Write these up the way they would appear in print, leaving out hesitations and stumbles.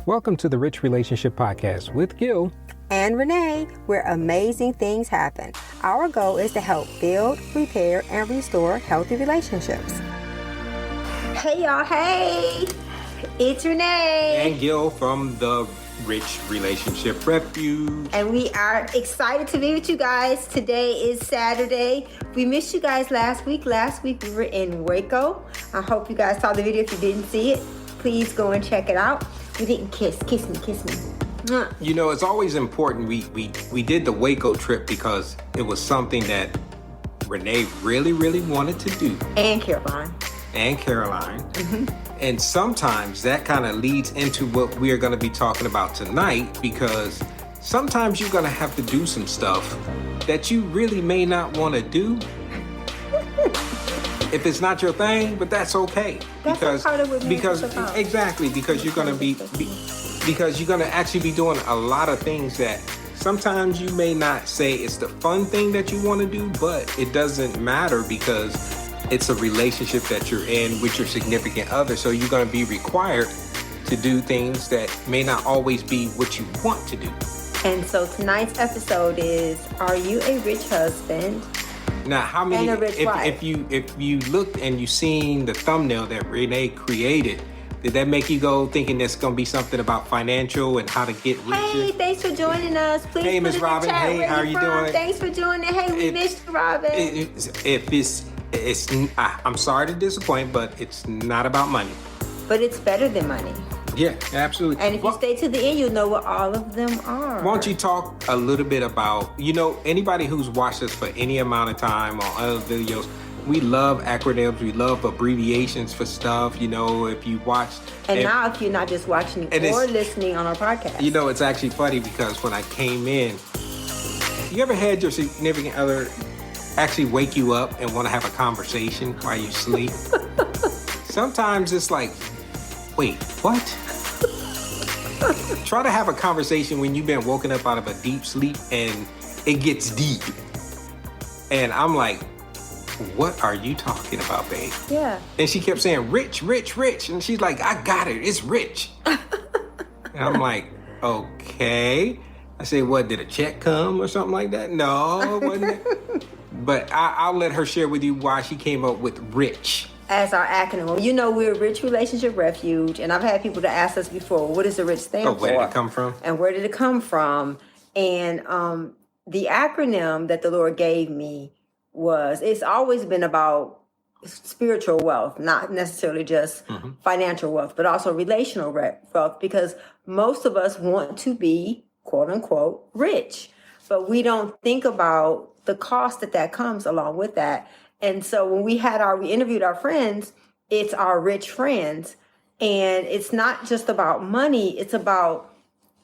Welcome to the Rich Relationship Podcast with Gil and Renee, where amazing things happen. Our goal is to help build, repair, and restore healthy relationships. Hey, y'all. Hey, it's Renee. and Gil from the Rich Relationship Refuge. And we are excited to be with you guys. Today is Saturday. We missed you guys last week. Last week we were in Waco. I hope you guys saw the video. If you didn't see it, please go and check it out. We didn't kiss me. You know, it's always important. We did the Waco trip because it was something that Renee really wanted to do. And Caroline. Mm-hmm. And sometimes that kind of leads into what we are going to be talking about tonight, because sometimes you're going to have to do some stuff that you really may not want to do. If it's not your thing, but that's okay. That's part of what because exactly, because you're going to because you're going to actually be doing a lot of things that sometimes you may not say it's the fun thing that you want to do, but it doesn't matter because it's a relationship that you're in with your significant other. So you're going to be required to do things that may not always be what you want to do. And so tonight's episode is, are you a rich husband? Now, how many, and a rich wife? if you looked and you seen the thumbnail that Renee created, did that make you go thinking there's going to be something about financial and how to get richer? Hey, thanks for joining us. Please hey, Miss Robin. Hey, how are you doing? Thanks for joining. Hey, we missed you, Robin. I'm sorry to disappoint, but it's not about money. But it's better than money. Yeah, absolutely. And if you stay to the end, you'll know what all of them are. Why don't you talk a little bit about, anybody who's watched us for any amount of time on other videos, we love acronyms, we love abbreviations for stuff, if you watched. And now if you're not just watching or listening on our podcast. It's actually funny because when I came in, you ever had your significant other actually wake you up and want to have a conversation while you sleep? Sometimes it's like, wait, what? Try to have a conversation when you've been woken up out of a deep sleep and it gets deep. And I'm like, what are you talking about, babe? Yeah. And she kept saying, rich. And she's like, I got it. It's rich. And I'm like, okay. I said, what, did a check come or something like that? No, wasn't it? But I'll let her share with you why she came up with rich as our acronym. We're Rich Relationship Refuge, and I've had people to ask us before, what does the rich stand for? Where did it come from? And where did it come from? And the acronym that the Lord gave me it's always been about spiritual wealth, not necessarily just financial wealth, but also relational wealth, because most of us want to be, quote unquote, rich, but we don't think about the cost that comes along with that. And so when we interviewed our friends, it's our rich friends. And it's not just about money. It's about,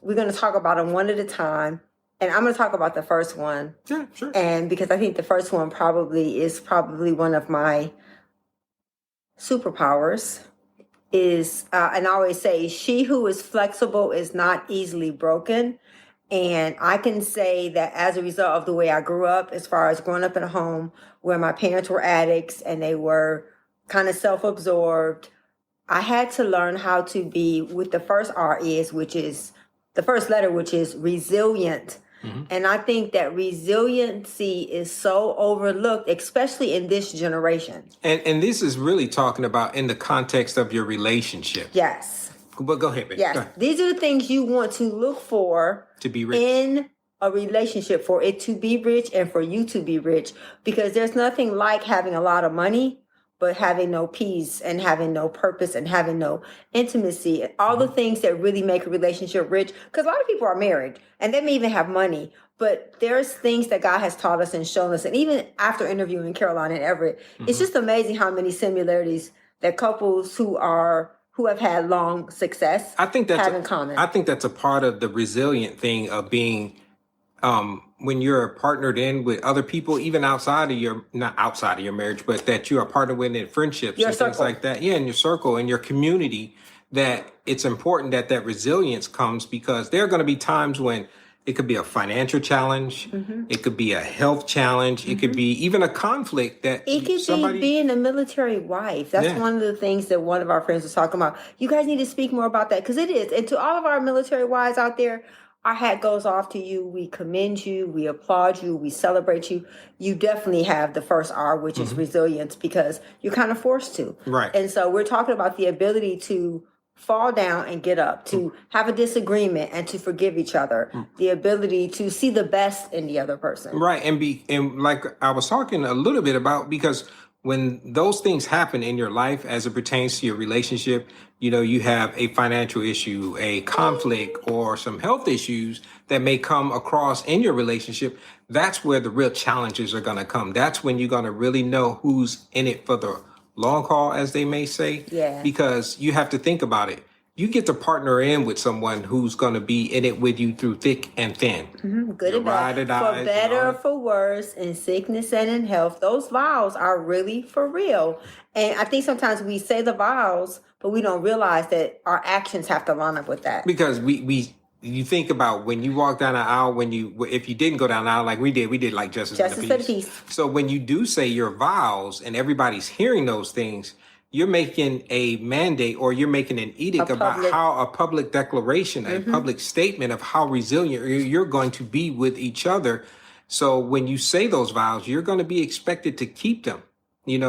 we're going to talk about them one at a time. And I'm going to talk about the first one. Sure. And because I think the first one is probably one of my superpowers is, and I always say, she who is flexible is not easily broken. And I can say that as a result of the way I grew up, as far as growing up in a home where my parents were addicts and they were kind of self-absorbed, I had to learn how to be with the first which is the first letter, which is resilient. And I think that resiliency is so overlooked, especially in this generation. And this is really talking about in the context of your relationship. Yes. But go ahead, baby. Yes. These are the things you want to look for to be rich in a relationship, for it to be rich and for you to be rich, because there's nothing like having a lot of money but having no peace and having no purpose and having no intimacy and all the things that really make a relationship rich. Because a lot of people are married and they may even have money, but there's things that God has taught us and shown us. And even after interviewing Caroline and Everett, it's just amazing how many similarities that couples who have had long success have in common. I think that's a part of the resilient thing of being, when you're partnered in with other people, even not outside of your marriage, but that you are partnered with in friendships and things like that. Yeah, in your circle, in your community, that it's important that resilience comes, because there are going to be times when It could be a financial challenge. It could be a health challenge. It could be even a conflict that It could be being a military wife. That's one of the things that one of our friends was talking about. You guys need to speak more about that because it is. And to all of our military wives out there, our hat goes off to you. We commend you. We applaud you. We celebrate you. You definitely have the first R, which is resilience, because you're kind of forced to. Right. And so we're talking about the ability to fall down and get up, to have a disagreement and to forgive each other, the ability to see the best in the other person. Right. And like I was talking a little bit about, because when those things happen in your life as it pertains to your relationship, you have a financial issue, a conflict, or some health issues that may come across in your relationship. That's where the real challenges are going to come. That's when you're going to really know who's in it for the long haul, as they may say. Yeah. Because you have to think about it. You get to partner in with someone who's going to be in it with you through thick and thin. Good and bad. For better or for worse, in sickness and in health. Those vows are really for real. And I think sometimes we say the vows, but we don't realize that our actions have to line up with that. Because you think about when you walk down the aisle, if you didn't go down the aisle like we did like justice for the peace. So when you do say your vows and everybody's hearing those things, you're making a mandate, or you're making an edict about how a public declaration, a public statement of how resilient you're going to be with each other. So when you say those vows, you're going to be expected to keep them.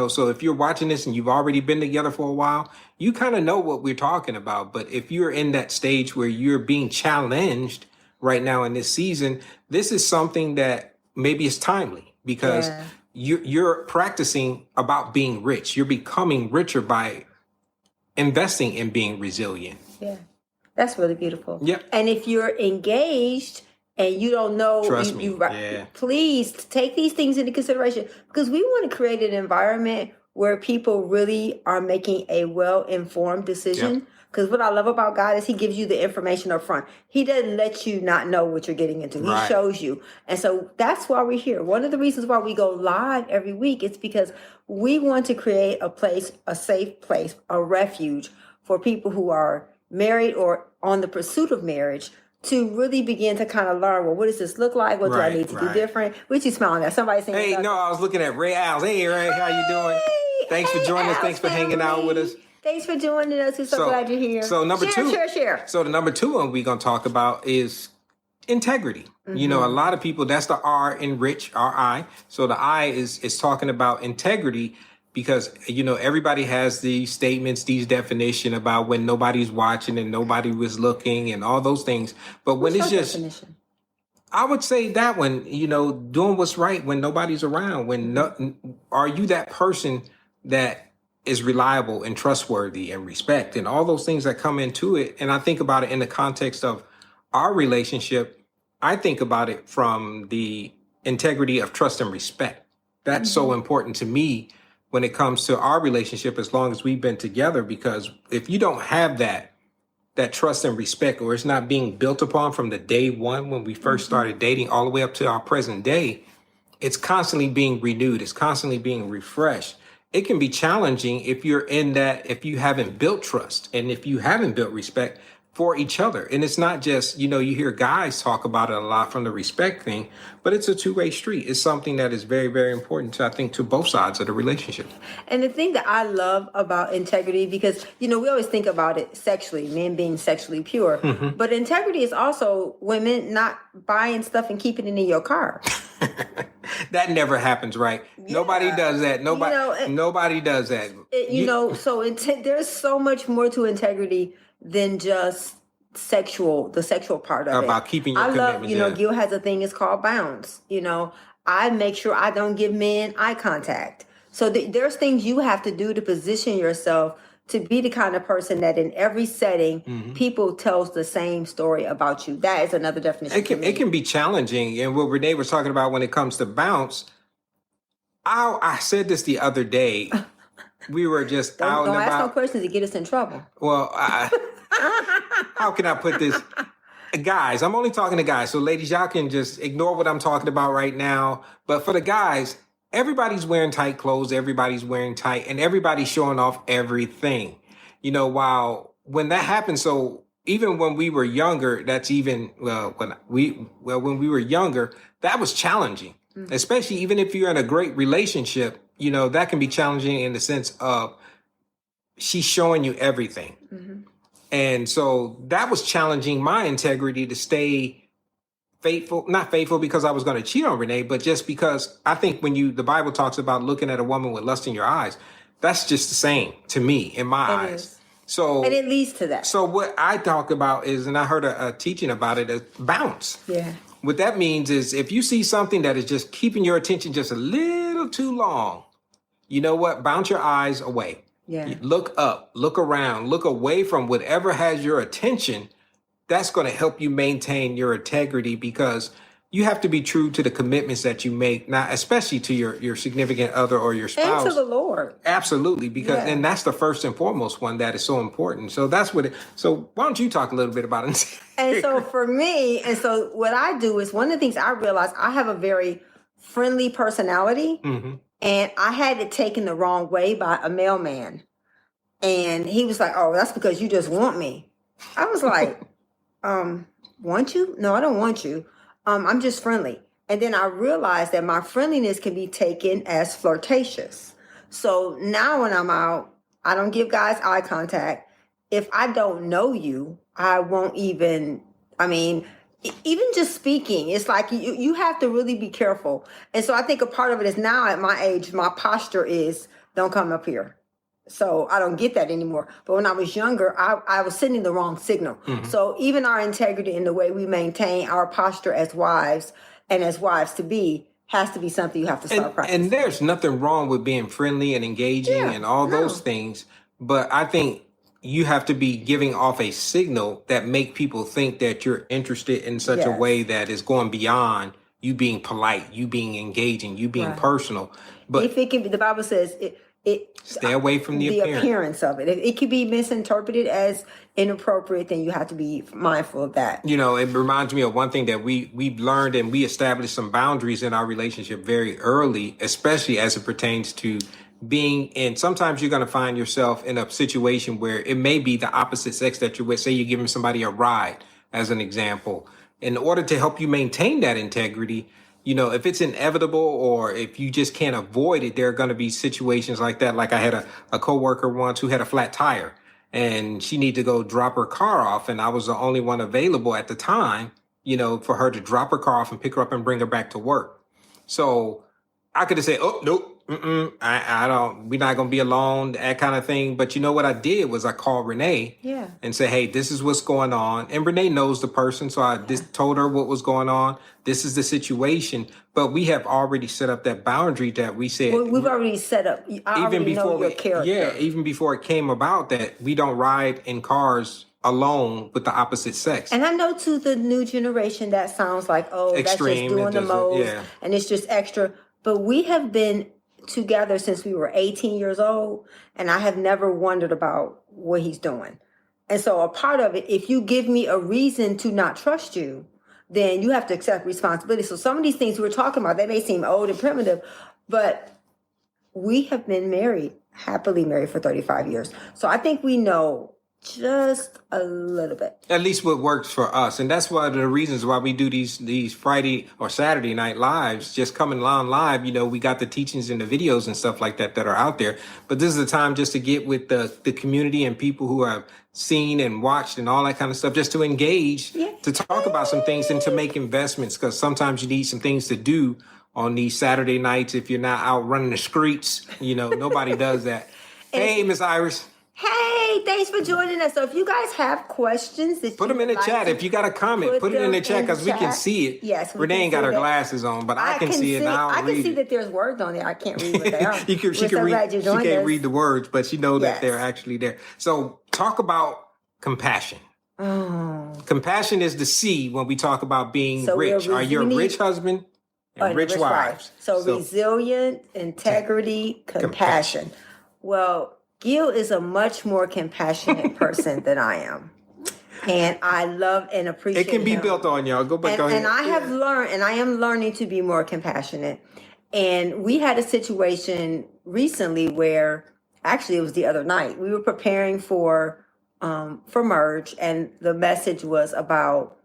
So if you're watching this and you've already been together for a while, you kind of know what we're talking about. But if you're in that stage where you're being challenged right now in this season, this is something that maybe is timely, because you're practicing about being rich. You're becoming richer by investing in being resilient. Yeah, that's really beautiful. Yep. And if you're engaged and you don't know, please take these things into consideration, because we want to create an environment where people really are making a well-informed decision. Because what I love about God is he gives you the information up front. He doesn't let you not know what you're getting into. He shows you. And so that's why we're here. One of the reasons why we go live every week is because we want to create a place, a safe place, a refuge for people who are married or on the pursuit of marriage, to really begin to kind of learn, well, what does this look like? What do I need to do different? What you smiling at? Somebody saying, hey, no, I was looking at Ray Alves. Hey, Ray, how you doing? Thanks for joining us. Thanks for hanging out with us. Thanks for joining us. We're so glad you're here. So number two. Share. So the number two one we're going to talk about is integrity. A lot of people, that's the R in Rich, R-I. So the I is talking about integrity, because, everybody has these statements, these definition about when nobody's watching and nobody was looking and all those things. But when it's just, definition? I would say that one, doing what's right when nobody's around. Are you that person that is reliable and trustworthy and respect and all those things that come into it? And I think about it in the context of our relationship. I think about it from the integrity of trust and respect. That's so important to me when it comes to our relationship, as long as we've been together, because if you don't have that trust and respect, or it's not being built upon from the day one when we first started dating all the way up to our present day, it's constantly being renewed. It's constantly being refreshed. It can be challenging if you're in that, if you haven't built trust and if you haven't built respect for each other. And it's not just, you hear guys talk about it a lot from the respect thing, but it's a two-way street. It's something that is very, very important to, I think, to both sides of the relationship. And the thing that I love about integrity, because, we always think about it sexually, men being sexually pure, but integrity is also women not buying stuff and keeping it in your car. That never happens, right? Yeah. Nobody does that. Nobody does that. So there's so much more to integrity than just the sexual part of it. About keeping your commitments. I love, Gil has a thing, it's called bounds. I make sure I don't give men eye contact. So there's things you have to do to position yourself to be the kind of person that in every setting, people tells the same story about you. That is another definition. It can be challenging. And what Renee was talking about when it comes to bounce, I said this the other day. We were just out and about. Don't ask no questions to get us in trouble. Well, how can I put this? Guys, I'm only talking to guys. So ladies, y'all can just ignore what I'm talking about right now. But for the guys, everybody's wearing tight clothes. Everybody's wearing tight, and everybody's showing off everything. While when that happens, so even when we were younger, that's even when we were younger, that was challenging. Especially even if you're in a great relationship, that can be challenging in the sense of she's showing you everything. And so that was challenging my integrity to stay faithful, not faithful because I was going to cheat on Renee, but just because I think when the Bible talks about looking at a woman with lust in your eyes, that's just the same to me in my eyes. So, and it leads to that. So what I talk about is, and I heard a teaching about it, is bounce. Yeah. What that means is if you see something that is just keeping your attention just a little too long, you know what? Bounce your eyes away. Yeah. Look up, look around, look away from whatever has your attention. That's going to help you maintain your integrity because you have to be true to the commitments that you make, now, especially to your significant other or your spouse. And to the Lord. Absolutely, because and that's the first and foremost one that is so important. So that's what so why don't you talk a little bit about it? And so for me, what I do is one of the things I realized, I have a very friendly personality. And I had it taken the wrong way by a mailman. And he was like, "Oh, that's because you just want me." I was like, want you? No, I don't want you. I'm just friendly. And then I realized that my friendliness can be taken as flirtatious. So now when I'm out, I don't give guys eye contact. If I don't know you, I won't even just speaking, it's like you have to really be careful. And so I think a part of it is now at my age, my posture is don't come up here. So I don't get that anymore. But when I was younger, I was sending the wrong signal. So even our integrity in the way we maintain our posture as wives and as wives to be has to be something you have to start practicing. And there's nothing wrong with being friendly and engaging and all those things. But I think you have to be giving off a signal that make people think that you're interested in such a way that is going beyond you being polite, you being engaging, you being personal. But if it can be, the Bible says stay away from the appearance of it. If it can be misinterpreted as inappropriate, then you have to be mindful of that. It reminds me of one thing that we've learned, and we established some boundaries in our relationship very early, especially as it pertains to being in. Sometimes you're going to find yourself in a situation where it may be the opposite sex that you're with. Say you're giving somebody a ride, as an example. In order to help you maintain that integrity, if it's inevitable or if you just can't avoid it, there are going to be situations like that. Like I had a coworker once who had a flat tire and she needed to go drop her car off. And I was the only one available at the time, for her to drop her car off and pick her up and bring her back to work. So I could have said, "Oh, nope. I don't, we're not going to be alone," that kind of thing. But what I did was I called Renee and said, "Hey, this is what's going on." And Renee knows the person. So I just told her what was going on. This is the situation. But we have already set up that boundary that we said. Well, we've already set up. I already know your character. Yeah, even before it came about that we don't ride in cars alone with the opposite sex. And I know to the new generation that sounds like, extreme, that's just doing the most. And it's just extra. But we have been together since we were 18 years old, and I have never wondered about what he's doing. And so a part of it, if you give me a reason to not trust you, then you have to accept responsibility. So some of these things we're talking about, they may seem old and primitive, but we have been happily married for 35 years. So I think we know just a little bit. At least what works for us. And that's one of the reasons why we do these Friday or Saturday night lives, just coming on live. We got the teachings and the videos and stuff like that are out there. But this is the time just to get with the community and people who have seen and watched and all that kind of stuff, just to engage, to talk about some things and to make investments, because sometimes you need some things to do on these Saturday nights if you're not out running the streets. Nobody does that. Hey, Miss Iris. Hey, thanks for joining us. So if you guys have questions, put them in the chat. If you got a comment, put it in the chat because we can see it. Yes, Renee ain't got her glasses on, but I can see it now. I can see that there's words on there. I can't read what they are. She can't read the words, but she knows that they're actually there. So talk about compassion. Compassion is the C when we talk about being rich. Are you a rich husband and rich wives? So resilient, integrity, compassion. Well, Gil is a much more compassionate person than I am. And I love and appreciate it. Can be him. Built on y'all. Go back on. And I have learned, and I am learning to be more compassionate. And we had a situation recently where, actually it was the other night, we were preparing for for Merge, and the message was about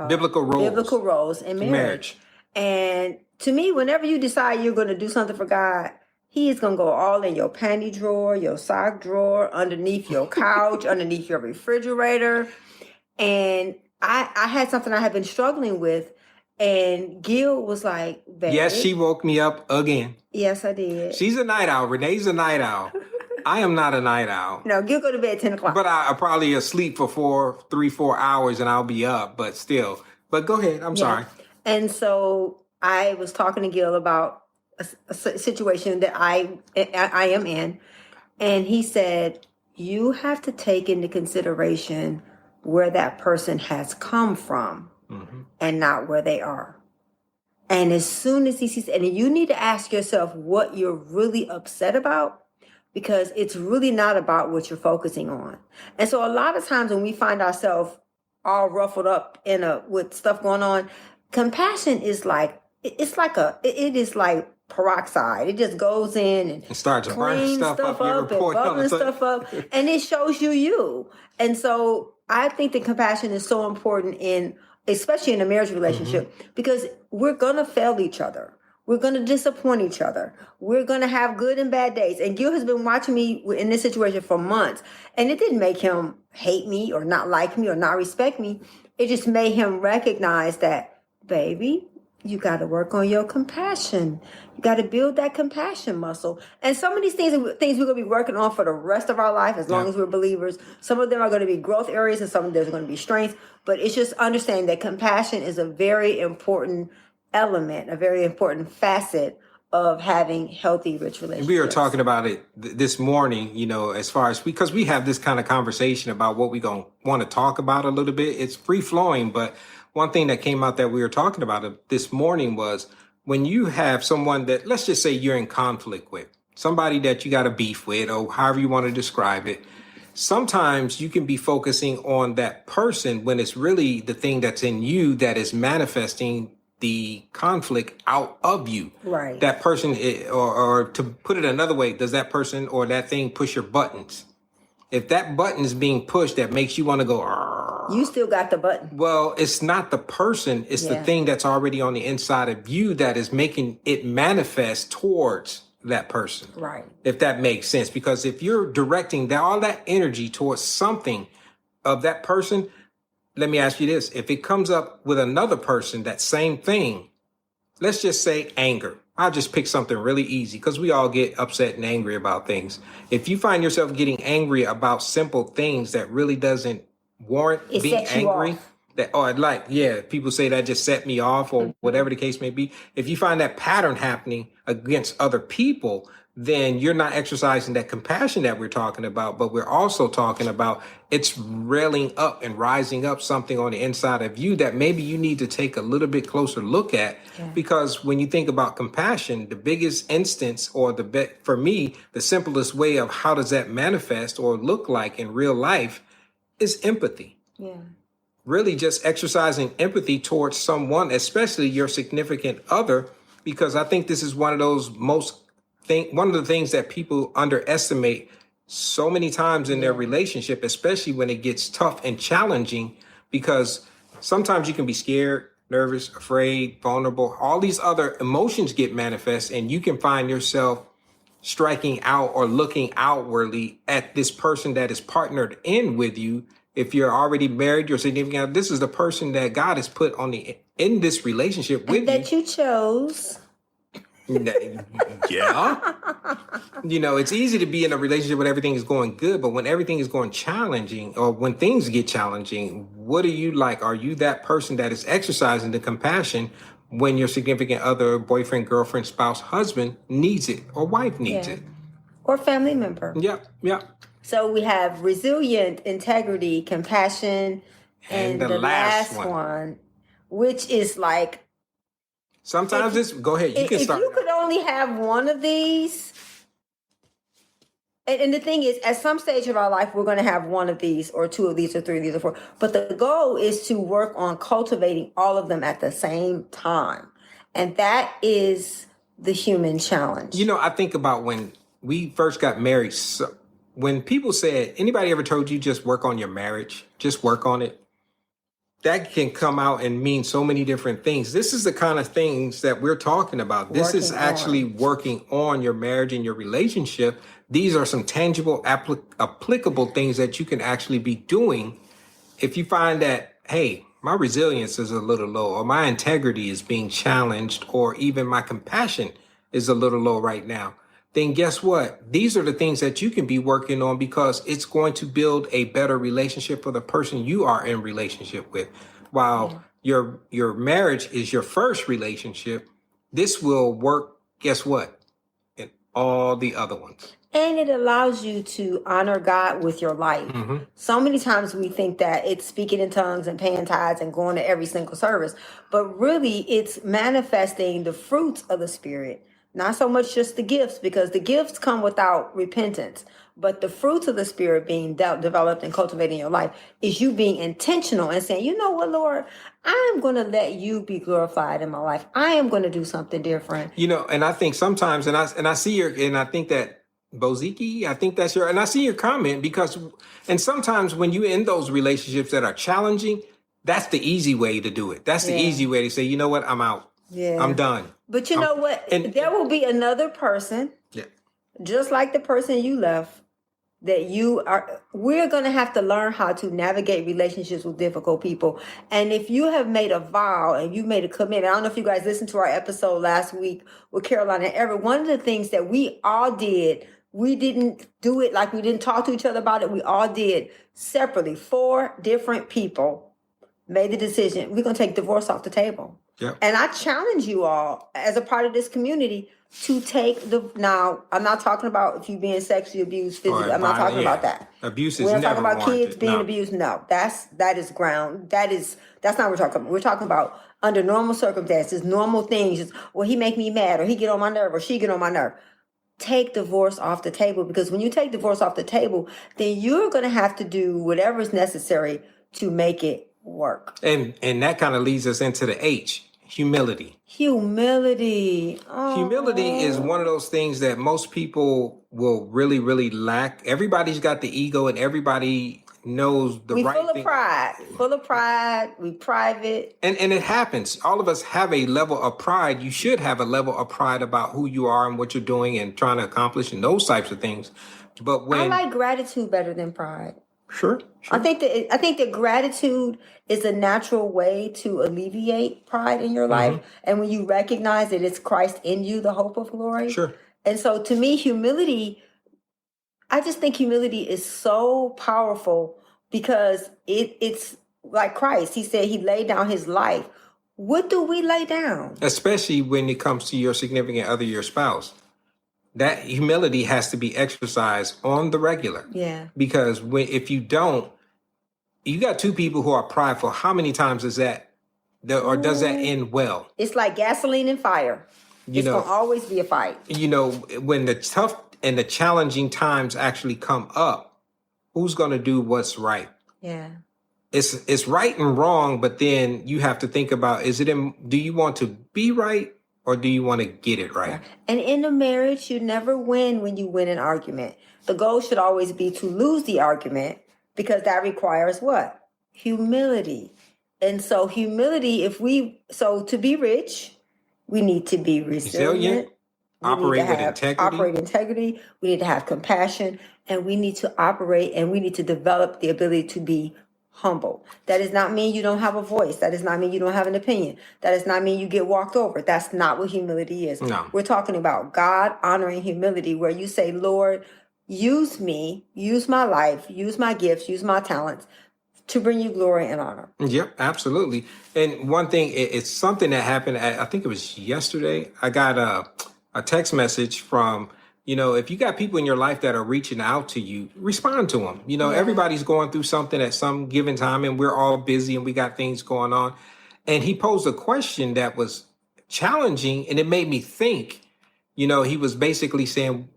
biblical roles in marriage. Marriage. And to me, whenever you decide you're going to do something for God, He is going to go all in your panty drawer, your sock drawer, underneath your couch, underneath your refrigerator. And I had something I had been struggling with, and Gil was like, babe. Yes, she woke me up again. Yes, I did. She's a night owl. Renee's a night owl. I am not a night owl. No, Gil go to bed at 10 o'clock. But I'm probably asleep for 4 hours and I'll be up, but still. But go ahead. I'm sorry. And so I was talking to Gil about a situation that I am in. And he said, you have to take into consideration where that person has come from and not where they are. And as soon as he sees, and you need to ask yourself what you're really upset about, because it's really not about what you're focusing on. And so a lot of times when we find ourselves all ruffled up with stuff going on, compassion is like, it is like peroxide. It just goes in and it starts burning stuff up and bubbling stuff up, and it shows you. And so I think that compassion is so important especially in a marriage relationship, because we're going to fail each other. We're going to disappoint each other. We're going to have good and bad days. And Gil has been watching me in this situation for months. And it didn't make him hate me or not like me or not respect me. It just made him recognize that, baby, you got to work on your compassion. You got to build that compassion muscle. And some of these things we're going to be working on for the rest of our life, as long as we're believers. Some of them are going to be growth areas, and some of them are going to be strengths. But it's just understanding that compassion is a very important element, a very important facet of having healthy, rich relationships. We were talking about it this morning, as far as, because we have this kind of conversation about what we're going to want to talk about a little bit. It's free flowing, but one thing that came out that we were talking about this morning was when you have someone that, let's just say you're in conflict with, somebody that you got a beef with, or however you want to describe it, sometimes you can be focusing on that person when it's really the thing that's in you that is manifesting the conflict out of you. Right. That person, or to put it another way, does that person or that thing push your buttons? If that button is being pushed that makes you want to go, you still got the button. Well, it's not the person, it's the thing that's already on the inside of you that is making it manifest towards that person. Right. If that makes sense. Because if you're directing all that energy towards something of that person, let me ask you this. If it comes up with another person, that same thing, let's just say anger. I'll just pick something really easy because we all get upset and angry about things. If you find yourself getting angry about simple things that really doesn't warrant being angry, people say that just set me off or whatever the case may be. If you find that pattern happening against other people, then you're not exercising that compassion that we're talking about, but we're also talking about it's railing up and rising up something on the inside of you that maybe you need to take a little bit closer look at. Because when you think about compassion, the biggest instance, or for me, the simplest way of how does that manifest or look like in real life is empathy. Yeah. Really just exercising empathy towards someone, especially your significant other, because I think this is one of the things that people underestimate so many times in their relationship, especially when it gets tough and challenging, because sometimes you can be scared, nervous, afraid, vulnerable. All these other emotions get manifest, and you can find yourself striking out or looking outwardly at this person that is partnered in with you. If you're already married, you're significant. This is the person that God has put in this relationship with you. That you chose. Yeah. It's easy to be in a relationship when everything is going good, but when everything is going challenging, or when things get challenging, what are you like? Are you that person that is exercising the compassion when your significant other, boyfriend, girlfriend, spouse, husband needs it, or wife needs it? Or family member. Yeah. So we have resilient, integrity, compassion, and the last one, which is like, sometimes go ahead. You can start. If you could only have one of these, and the thing is, at some stage of our life, we're going to have one of these, or two of these, or three of these, or four. But the goal is to work on cultivating all of them at the same time. And that is the human challenge. I think about when we first got married, when people said, anybody ever told you just work on your marriage, just work on it? That can come out and mean so many different things. This is the kind of things that we're talking about. This is actually working on your marriage and your relationship. These are some tangible, applicable things that you can actually be doing if you find that, hey, my resilience is a little low, or my integrity is being challenged, or even my compassion is a little low right now. Then guess what? These are the things that you can be working on, because it's going to build a better relationship for the person you are in relationship with. While your marriage is your first relationship, this will work, guess what? In all the other ones. And it allows you to honor God with your life. So many times we think that it's speaking in tongues and paying tithes and going to every single service, but really it's manifesting the fruits of the Spirit. Not so much just the gifts, because the gifts come without repentance, but the fruits of the Spirit being developed and cultivated in your life is you being intentional and saying, you know what, Lord, I am going to let you be glorified in my life. I am going to do something different. You know, and I think sometimes, and I see and I think that Boziki, I think that's and I see your comment, because, and sometimes when you're in those relationships that are challenging, that's the easy way to do it. That's the easy way to say, you know what, I'm out. Yeah. I'm done. But you know what? And there will be another person, just like the person you left, that we're going to have to learn how to navigate relationships with difficult people. And if you have made a vow and you made a commitment, I don't know if you guys listened to our episode last week with Caroline and Everett, one of the things that we all did, we didn't do it like we didn't talk to each other about it. We all did separately. 4 different people made the decision. We're going to take divorce off the table. Yep. And I challenge you all as a part of this community to take now, I'm not talking about if you're being sexually abused physically. I'm not talking about that. Abuse is We're not never talking about warranted. kids being abused. No, that's not what we're talking about. We're talking about under normal circumstances, normal things. Well, he make me mad, or he get on my nerve, or she get on my nerve. Take divorce off the table, because when you take divorce off the table, then you're going to have to do whatever is necessary to make it work. And that kind of leads us into the H, humility. Humility. Oh. Humility is one of those things that most people will really, really lack. Everybody's got the ego, and everybody knows the right thing. Full of pride. We private. And it happens. All of us have a level of pride. You should have a level of pride about who you are and what you're doing and trying to accomplish and those types of things. But when I like gratitude better than pride. Sure. I think that gratitude is a natural way to alleviate pride in your life. And when you recognize that it's Christ in you, the hope of glory. Sure. And so to me, humility, I just think humility is so powerful, because it's like Christ. He said he laid down his life. What do we lay down? Especially when it comes to your significant other, your spouse. That humility has to be exercised on the regular. Yeah. Because if you don't, you got 2 people who are prideful. How many times is that, or does that end well? It's like gasoline and fire. It's going to always be a fight. You know, when the tough and the challenging times actually come up, who's going to do what's right? Yeah. It's right and wrong, but then you have to think about, do you want to be right? Or do you want to get it right? And in a marriage, you never win when you win an argument. The goal should always be to lose the argument, because that requires what? Humility. And so humility, to be rich, we need to be resilient. Operate with integrity. We need to have compassion, and we need to operate, and we need to develop the ability to be humble. That does not mean you don't have a voice. That does not mean you don't have an opinion. That does not mean you get walked over. That's not what humility is. No. We're talking about God honoring humility, where you say, Lord, use me, use my life, use my gifts, use my talents to bring you glory and honor. Yep, absolutely. And one thing, it's something that happened, I think it was yesterday. I got a text message from, if you got people in your life that are reaching out to you, respond to them. Everybody's going through something at some given time, and we're all busy and we got things going on. And he posed a question that was challenging, and it made me think. He was basically saying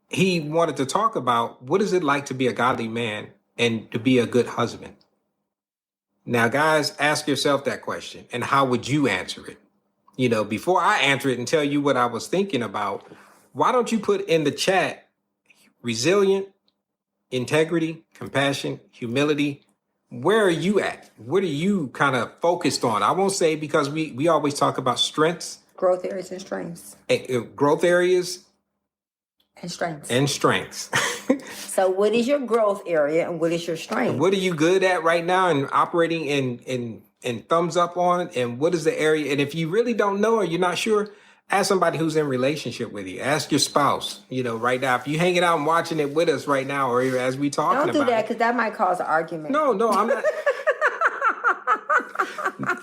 he wanted to talk about, what is it like to be a godly man and to be a good husband? Now, guys, ask yourself that question, and how would you answer it? Before I answer it and tell you what I was thinking about, why don't you put in the chat resilient, integrity, compassion, humility. Where are you at? What are you kind of focused on? I won't say, because we always talk about strengths, Growth areas and strengths. growth areas And strengths. and strengths. So what is your growth area and what is your strength? What are you good at right now and operating in thumbs up on? And what is the area? And if you really don't know or you're not sure, ask somebody who's in relationship with you. Ask your spouse, right now. If you're hanging out and watching it with us right now, or as we talking about it. Don't do that, because that might cause an argument. No, I'm not.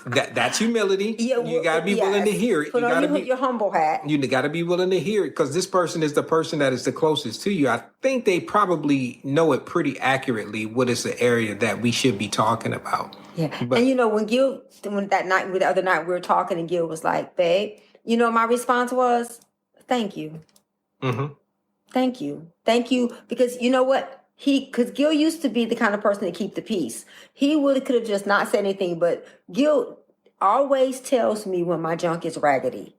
That's humility. Yeah, you got to be willing to hear it. Put on your humble hat. You got to be willing to hear it, because this person is the person that is the closest to you. I think they probably know it pretty accurately what is the area that we should be talking about. Yeah. And when the other night we were talking, and Gil was like, babe, my response was, thank you. Mm-hmm. Thank you. Thank you. Because you know what? Because Gil used to be the kind of person to keep the peace. He could have just not said anything, but Gil always tells me when my junk is raggedy.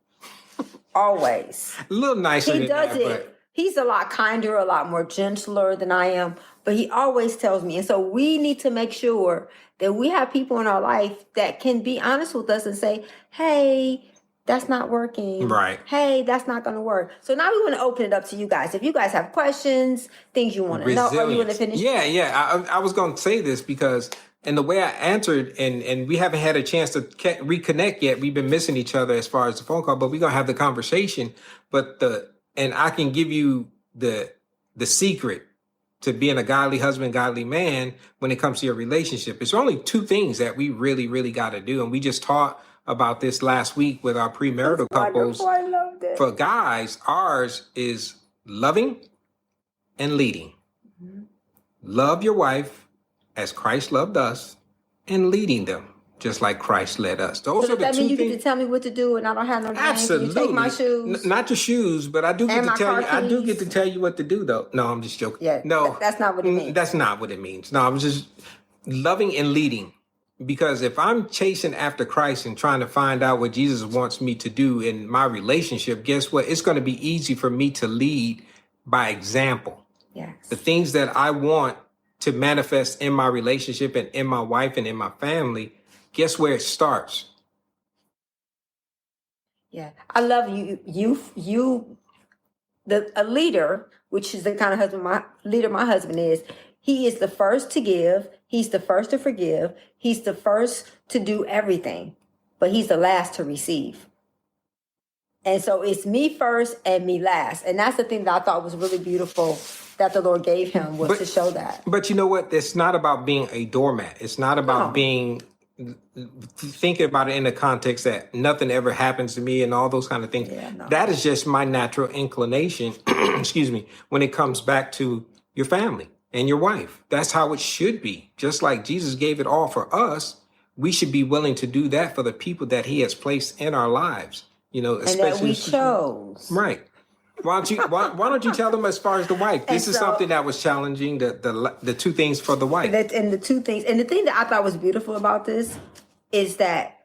Always. A little nicer He than does that, it. but He's a lot kinder, a lot more gentler than I am, but he always tells me. And so we need to make sure that we have people in our life that can be honest with us and say, hey, that's not working. Right. Hey, that's not going to work. So now we want to open it up to you guys. If you guys have questions, things you want to know, or you want to finish. Yeah. I was going to say this because, and the way I answered, and we haven't had a chance to reconnect yet. We've been missing each other as far as the phone call, but we're going to have the conversation. And I can give you the secret to being a godly husband, godly man when it comes to your relationship. It's only two things that we really, really got to do. And we just talked about this last week with our premarital couples. I loved it. For guys, ours is loving and leading. Mm-hmm. Love your wife as Christ loved us, and leading them just like Christ led us. Those are the that two mean you things. get to tell me what to do, and I don't have no Absolutely. Can you take my shoes? Not your shoes, but I do get to tell you. I do get to tell you what to do, though. No, I'm just joking. Yeah, no, that's not what it means. That's not what it means. No, I'm just loving and leading. Because if I'm chasing after Christ and trying to find out what Jesus wants me to do in my relationship, guess what? It's going to be easy for me to lead by example. Yes. The things that I want to manifest in my relationship and in my wife and in my family, guess where it starts? Yeah. I love you. A leader, which is the kind of husband my husband is. He is the first to give. He's the first to forgive. He's the first to do everything, but he's the last to receive. And so it's me first and me last. And that's the thing that I thought was really beautiful that the Lord gave him, was to show that. But you know what? It's not about being a doormat. It's not about thinking about it in the context that nothing ever happens to me and all those kind of things. Yeah, no. That is just my natural inclination, excuse me, when it comes back to your family and your wife. That's how it should be. Just like Jesus gave it all for us, we should be willing to do that for the people that he has placed in our lives. Especially and that we chose. Right. Why don't you tell them as far as the wife? This is something that was challenging, the two things for the wife. And the two things. And the thing that I thought was beautiful about this is that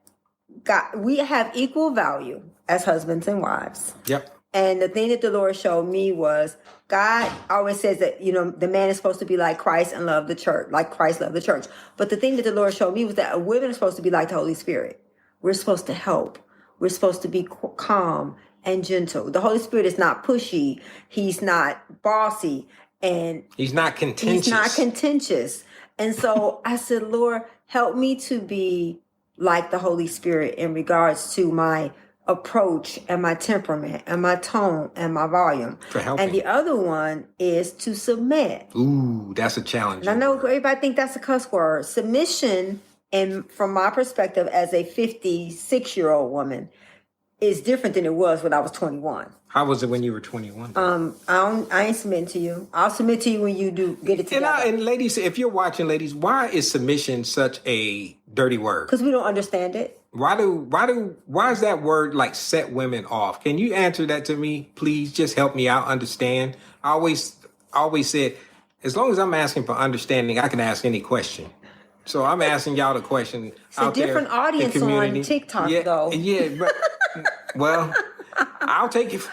we have equal value as husbands and wives. Yep. And the thing that the Lord showed me was God always says that, the man is supposed to be like Christ and love the church, like Christ loved the church. But the thing that the Lord showed me was that a woman is supposed to be like the Holy Spirit. We're supposed to help. We're supposed to be calm and gentle. The Holy Spirit is not pushy. He's not bossy. And he's not contentious. And so I said, Lord, help me to be like the Holy Spirit in regards to my approach and my temperament and my tone and my volume. For helping. And the other one is to submit. Ooh, that's a challenge. And I know everybody think that's a cuss word. Submission, and from my perspective as a 56-year-old woman, is different than it was when I was 21. How was it when you were 21? I ain't submitting to you. I'll submit to you when you do get it together. And ladies, if you're watching, ladies, why is submission such a dirty word? Because we don't understand it. Why is that word like set women off? Can you answer that to me, please? Just help me out understand. I always said, as long as I'm asking for understanding, I can ask any question. So I'm asking y'all the question. It's a different audience on TikTok, though. Yeah, but well, I'll take it.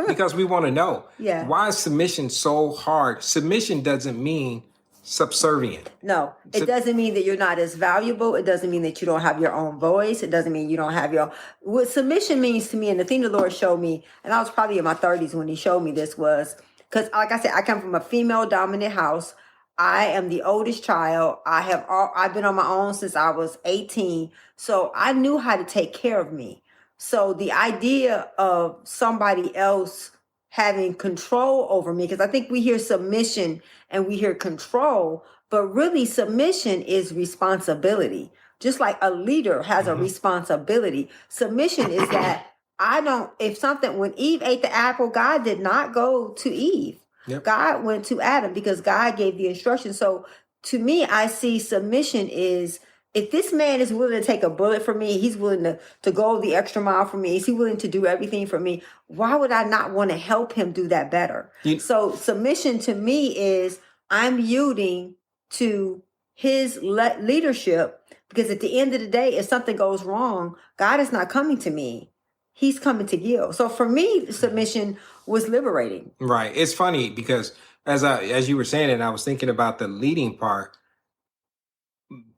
because we want to know. Yeah. Why is submission so hard? Submission doesn't mean subservient. No, it doesn't mean that you're not as valuable. It doesn't mean that you don't have your own voice. It doesn't mean you don't have your, what submission means to me, and the thing the Lord showed me, and I was probably in my 30s when he showed me this, was because, like I said, I come from a female dominant house. I am the oldest child. I've been on my own since I was 18. So I knew how to take care of me. So the idea of somebody else having control over me, because I think we hear submission and we hear control, but really submission is responsibility. Just like a leader has a responsibility. Submission is that when Eve ate the apple, God did not go to Eve. Yep. God went to Adam because God gave the instructions. So to me, I see submission is, if this man is willing to take a bullet for me, he's willing to go the extra mile for me, is he willing to do everything for me? Why would I not want to help him do that better? So submission to me is, I'm yielding to his leadership, because at the end of the day, if something goes wrong, God is not coming to me. He's coming to Gil. So for me, submission was liberating. Right. It's funny because as you were saying it, I was thinking about the leading part.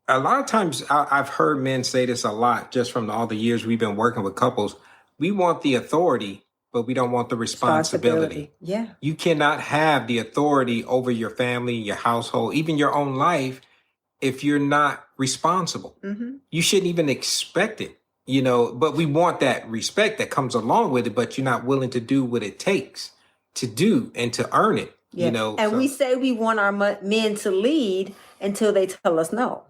A lot of times I've heard men say this a lot just from all the years we've been working with couples. We want the authority, but we don't want the responsibility. Yeah. You cannot have the authority over your family, your household, even your own life if you're not responsible. Mm-hmm. You shouldn't even expect it, but we want that respect that comes along with it, but you're not willing to do what it takes to do and to earn it, And we say we want our men to lead until they tell us no.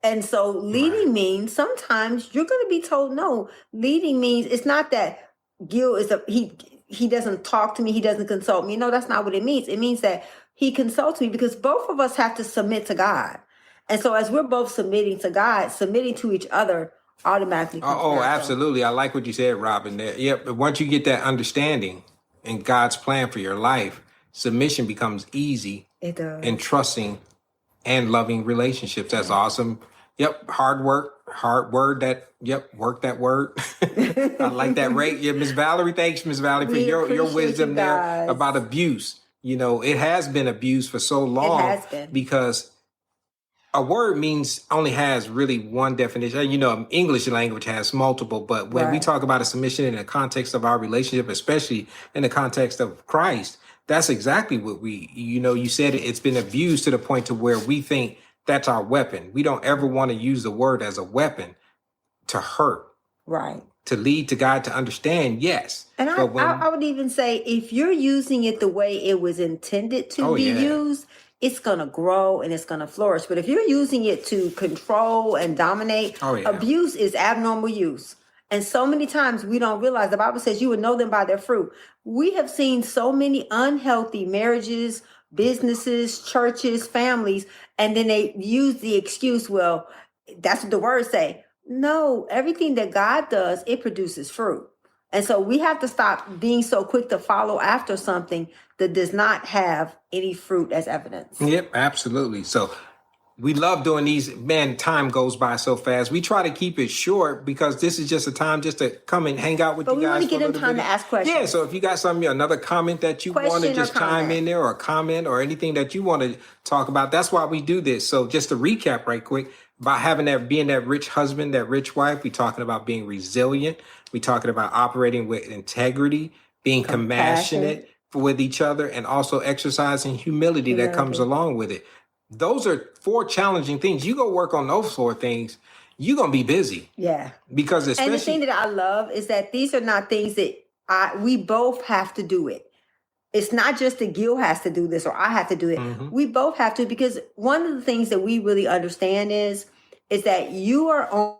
And so leading means sometimes you're going to be told no. Leading means it's not that Gil is he doesn't talk to me, he doesn't consult me. No, that's not what it means. It means that he consults me because both of us have to submit to God. And so as we're both submitting to God, submitting to each other automatically. Absolutely. I like what you said, Robin. Yep. Once you get that understanding and God's plan for your life, submission becomes easy. It does. And trusting and loving relationships. That's awesome. Yep. Hard work. Work that word. I like that, right? Yeah, Miss Valerie. Thanks, Miss Valerie, for your wisdom there about abuse. It has been abused for so long. It has been. Because a word only has really one definition. English language has multiple, but when we talk about a submission in the context of our relationship, especially in the context of Christ, that's exactly what you said it's been abused to the point to where we think that's our weapon. We don't ever want to use the word as a weapon to hurt. Right. To lead to God, to understand, yes. And I would even say, if you're using it the way it was intended to be used, it's going to grow and it's going to flourish. But if you're using it to control and dominate, abuse is abnormal use. And so many times we don't realize, the Bible says you would know them by their fruit. We have seen so many unhealthy marriages, businesses, churches, families, and then they use the excuse, well, that's what the words say. No, everything that God does, it produces fruit. And so we have to stop being so quick to follow after something that does not have any fruit as evidence. Yep, absolutely. So we love doing these. Man, time goes by so fast. We try to keep it short because this is just a time just to come and hang out with you guys. But we want to get in time to ask questions. Yeah, so if you got another comment that you want to just chime in there, or a comment or anything that you want to talk about, that's why we do this. So just to recap right quick, about being that rich husband, that rich wife, we're talking about being resilient. We're talking about operating with integrity, being compassionate with each other, and also exercising humility that comes along with it. Those are 4 challenging things. You go work on those 4 things, you're going to be busy. Yeah. Because and the thing that I love is that these are not things that we both have to do it. It's not just that Gil has to do this or I have to do it. Mm-hmm. We both have to, because one of the things that we really understand is that you are on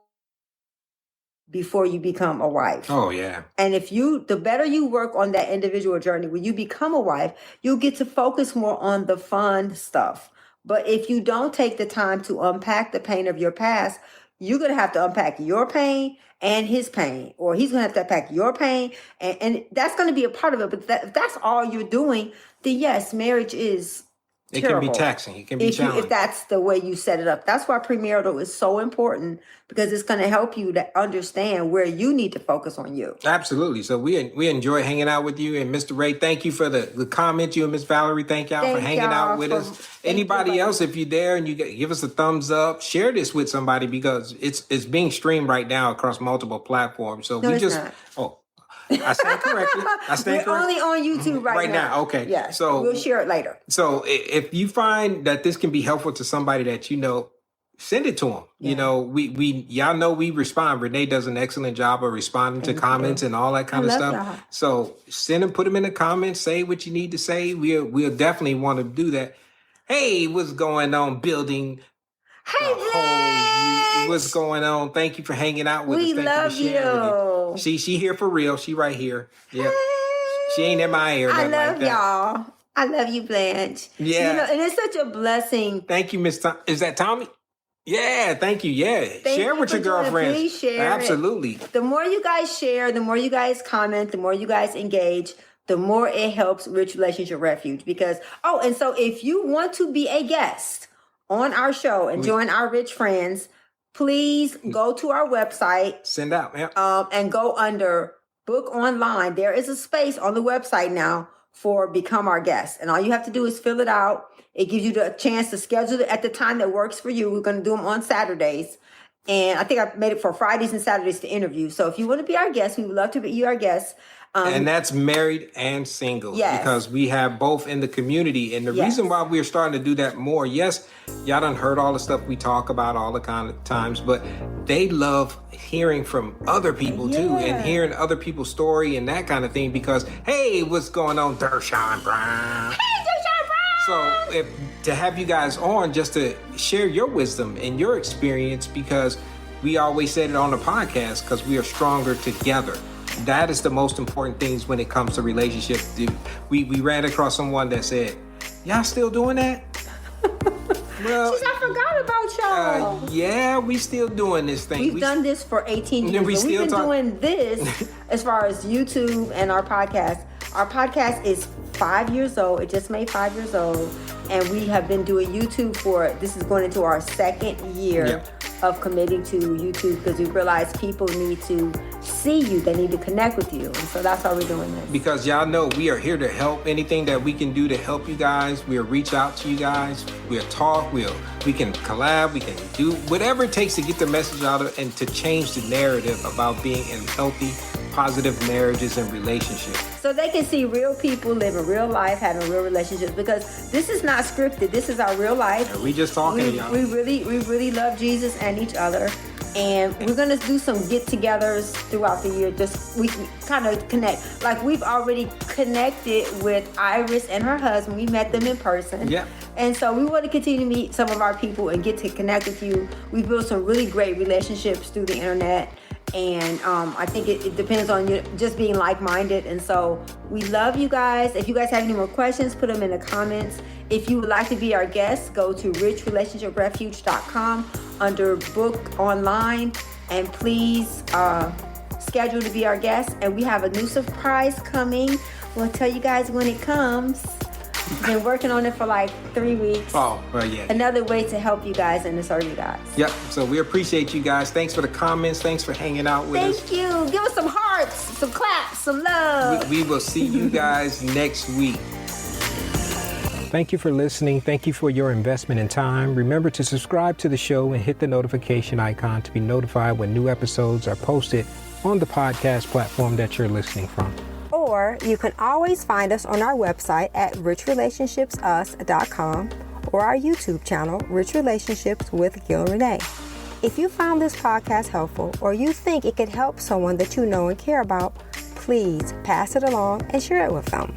before you become a wife. Oh, yeah. And the better you work on that individual journey, when you become a wife, you'll get to focus more on the fun stuff. But if you don't take the time to unpack the pain of your past, you're going to have to unpack your pain and his pain, or he's going to have to unpack your pain. And that's going to be a part of it. But if that's all you're doing, then yes, marriage is It terrible. can be taxing. It can be challenging. If that's the way you set it up. That's why premarital is so important, because it's going to help you to understand where you need to focus on you. Absolutely. So we enjoy hanging out with you. And Mr. Ray, thank you for the comment. You and Miss Valerie, thank y'all for hanging out with us. Anybody else, if you're there and you give us a thumbs up, share this with somebody, because it's being streamed right now across multiple platforms. So no, we it's just not. I stand correctly. We're only on YouTube right now. Okay. Yeah. So we'll share it later. So if you find that this can be helpful to somebody that you know, send it to them. Yeah. You know, y'all know we respond. Renee does an excellent job of responding to comments and all that kind of stuff. Y'all. So send them, put them in the comments, say what you need to say. We'll definitely want to do that. Hey, what's going on, building? Hey, what's going on? Thank you for hanging out with us. We love you. She here for real. She right here. Yep. Hey. She ain't in my ear. I love y'all. I love you, Blanche. Yeah. You know, and it's such a blessing. Thank you, Miss Tom. Is that Tommy? Yeah, thank you. Yeah. Share with your girlfriends. Please share. Absolutely. The more you guys share, the more you guys comment, the more you guys engage, the more it helps Rich Relationship Refuge. Because, and so if you want to be a guest on our show and join our rich friends, please go to our website. Send out, yeah. And go under book online. There is a space on the website now for become our guest. And all you have to do is fill it out. It gives you the chance to schedule it at the time that works for you. We're going to do them on Saturdays. And I think I made it for Fridays and Saturdays to interview. So if you want to be our guest, we would love to be our guest. And that's married and single. Yes. Because we have both in the community. And the reason why we're starting to do that more, yes, y'all done heard all the stuff we talk about all the kind of times, but they love hearing from other people too, and hearing other people's story and that kind of thing, because, hey, what's going on, Dershawn Brown? Hey, Dershawn Brown! So to have you guys on just to share your wisdom and your experience, because we always said it on the podcast, because we are stronger together. That is the most important things when it comes to relationships. We ran across someone that said, y'all still doing that? Well, I forgot about y'all. Yeah, we still doing this thing. We've done this for 18 years. We've been doing this as far as YouTube and our podcast. Our podcast is 5 years old. It just made 5 years old. And we have been doing YouTube this is going into our second year of committing to YouTube, because we realize people need to see you. They need to connect with you. And so that's why we're doing this. Because y'all know we are here to help. Anything that we can do to help you guys, we'll reach out to you guys. We'll talk. We can collab. We can do whatever it takes to get the message out and to change the narrative about being in healthy, positive marriages and relationships. So they can see real people living real life, having real relationships, because this is not scripted. This is our real life. Yeah, we just talking to y'all. We really love Jesus and each other. And we're going to do some get-togethers throughout the year. We kind of connect. Like, we've already connected with Iris and her husband. We met them in person. Yeah. And so we want to continue to meet some of our people and get to connect with you. We've built some really great relationships through the internet. And I think it depends on you just being like-minded. And so we love you guys. If you guys have any more questions, put them in the comments. If you would like to be our guest, go to richrelationshiprefuge.com under book online, and please schedule to be our guest. And we have a new surprise coming. We'll tell you guys when it comes. Been working on it for like 3 weeks. Oh, well, yeah. Another way to help you guys and to serve you guys. Yep. So we appreciate you guys. Thanks for the comments. Thanks for hanging out with us. Thank you. Give us some hearts, some claps, some love. We will see you guys next week. Thank you for listening. Thank you for your investment in time. Remember to subscribe to the show and hit the notification icon to be notified when new episodes are posted on the podcast platform that you're listening from. Or you can always find us on our website at richrelationshipsus.com or our YouTube channel, Rich Relationships with Gil Renee. If you found this podcast helpful, or you think it could help someone that you know and care about, please pass it along and share it with them.